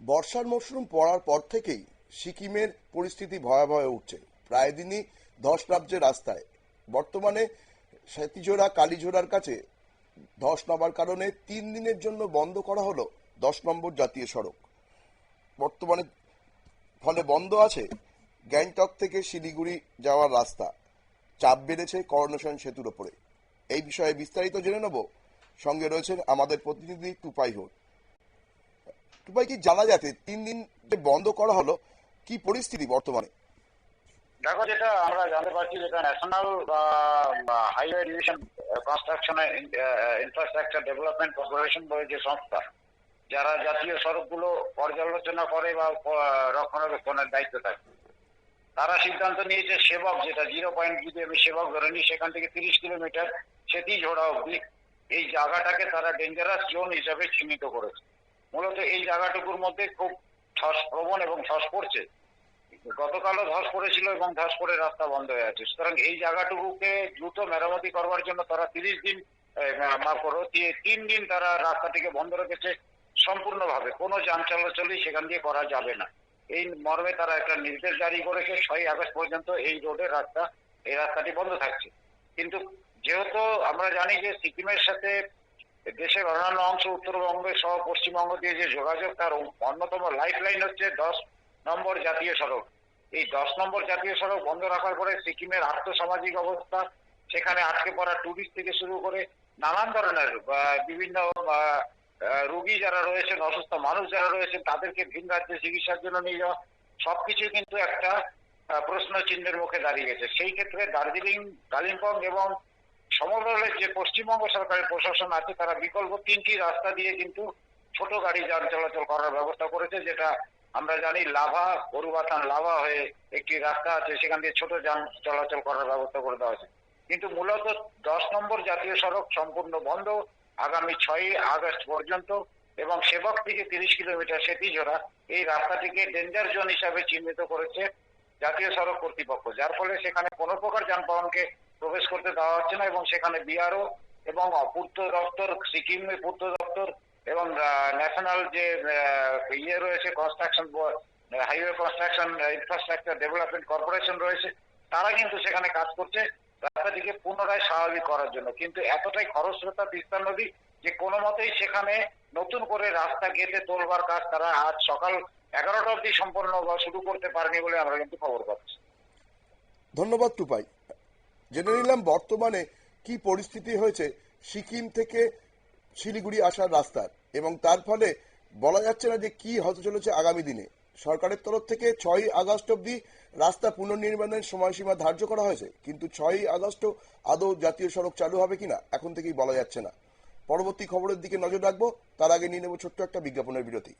বর্ষার মরশুম পড়ার পর থেকেই সিকিমের পরিস্থিতি ভয়াবহ হয়ে উঠছে। প্রায় দিনই ধস নামছে রাস্তায়। বর্তমানে সেতিজোড়া কালীঝোড়ার কাছে ধস নামার কারণে 3 দিনের জন্য বন্ধ করা হলো 10 নম্বর জাতীয় সড়ক। বর্তমানে ফলে বন্ধ আছে গ্যাংটক থেকে শিলিগুড়ি যাওয়ার রাস্তা। চাপ বেড়েছে করোনেশন সেতুর ওপরে। এই বিষয়ে বিস্তারিত জেনে নেব। সঙ্গে রয়েছেন আমাদের প্রতিনিধি টুপাই হোক। টুপাই, কি জানা যাচ্ছে 3 দিন যে বন্ধ করা হলো, কি পরিস্থিতি বর্তমানে? দেখো, যেটা আমরা জানতে পারছি, যেটা national highway division construction infrastructure development corporation বলে যে সংস্থা, যারা জাতীয় সড়কগুলো পর্যালোচনা করে বা রক্ষণাবেক্ষণের দায়িত্ব থাকে, তারা সিদ্ধান্ত নিয়েছে সেবক, যেটা 0 পয়েন্ট যদি আমি সেবক ধরে নিই, সেখান থেকে 30 কিলোমিটার সেতিঝোড়া অব্দি এই জায়গাটাকে তারা ডেঞ্জারাস জোন হিসাবে চিহ্নিত করেছে। মূলত এই জায়গাটুকুর মধ্যে খুব ধস প্রবণ এবং ধস পড়ছে। গতকালও ধস পড়েছিল এবং ধস পড়ে রাস্তা বন্ধ হয়ে আছে। সুতরাং এই জায়গাটুকুকে দ্রুত মেরামতি করবার জন্য তারা 30 দিন, মাফ করো, 3 দিন তারা রাস্তাটিকে বন্ধ রেখেছে সম্পূর্ণভাবে। কোনো যান চলাচলই সেখান দিয়ে করা যাবে না, এই মর্মে তারা একটা নির্দেশ জারি করেছে। 6 আগস্ট পর্যন্ত এই রোডের রাস্তাটি বন্ধ থাকছে। কিন্তু যেহেতু আমরা জানি যে সিকিমের সাথে দেশের অন্যান্য অংশ, উত্তরবঙ্গ সহ পশ্চিমবঙ্গ দিয়ে যে যোগাযোগ, তার অন্যতম লাইফ লাইন হচ্ছে 10 নম্বর জাতীয় সড়ক। এই 10 নম্বর জাতীয় সড়ক বন্ধ রাখার পরে সিকিমের আর্থসামাজিক অবস্থা, সেখানে আটকে পড়া টুরিস্ট থেকে শুরু করে নানান ধরনের বিভিন্ন রোগী যারা রয়েছেন, অসুস্থ মানুষ যারা রয়েছেন, তাদেরকে ভিন রাজ্যে চিকিৎসার জন্য নিয়ে যাওয়া, সবকিছু কিন্তু একটা প্রশ্ন চিহ্নের মুখে দাঁড়িয়ে গেছে। সেই ক্ষেত্রে দার্জিলিং, কালিম্পং এবং সমগ্র যে পশ্চিমবঙ্গ সরকারের প্রশাসন আছে, তারা বিকল্প 3টি রাস্তা দিয়ে কিন্তু ছোট গাড়ি যান চলাচল করার ব্যবস্থা করেছে। যেটা আমরা জানি, লাভা, গরুবাথান লাভা হয়ে একটি রাস্তা আছে, সেখান দিয়ে ছোট যান চলাচল করার ব্যবস্থা করে দেওয়া হয়েছে। কিন্তু মূলত 10 নম্বর জাতীয় সড়ক সম্পূর্ণ বন্ধ আগামী 6 আগস্ট পর্যন্ত, এবং সেবক থেকে 30 কিলোমিটার সেতিঝোড়া এই রাস্তাটিকে ডেঞ্জার জোন হিসাবে চিহ্নিত করেছে জাতীয় সড়ক কর্তৃপক্ষ, যার ফলে সেখানে কোনো প্রকার যানবাহনকে প্রবেশ করতে দেওয়া হচ্ছে না। এবং সেখানে বিআরও এবং পূর্ত দপ্তর, সিকিম পূর্ত দপ্তর এবং ন্যাশনাল যে রয়েছে construction, highway construction infrastructure development corporation রয়েছে, তারা কিন্তু সেখানে কাজ করছে রাস্তাটিকে পুনরায় স্বাভাবিক করার জন্য। কিন্তু এতটাই খরস্রোতা তিস্তা নদী যে কোনো মতেই সেখানে নতুন করে রাস্তা গেঁথে তোলবার কাজ তারা আজ সকাল 11টা অব্দি সম্পন্ন বা শুরু করতে পারেনি বলে আমরা কিন্তু খবর পাচ্ছি। ধন্যবাদ টুপাই। জেনে নিলাম বর্তমানে কি পরিস্থিতি হয়েছে সিকিম থেকে শিলিগুড়ি আসার রাস্তার, এবং তার ফলে বলা যাচ্ছে না যে কি হতে চলেছে আগামী দিনে। সরকারের তরফ থেকে 6 আগস্ট অব্দি রাস্তা পুনর্নির্মাণের সময়সীমা ধার্য করা হয়েছে, কিন্তু 6 আগস্টও আদৌ জাতীয় সড়ক চালু হবে কিনা এখন থেকেই বলা যাচ্ছে না। পরবর্তী খবরের দিকে নজর রাখবো। তার আগে নিয়ে নেব ছোট্ট একটা বিজ্ঞাপনের বিরতি।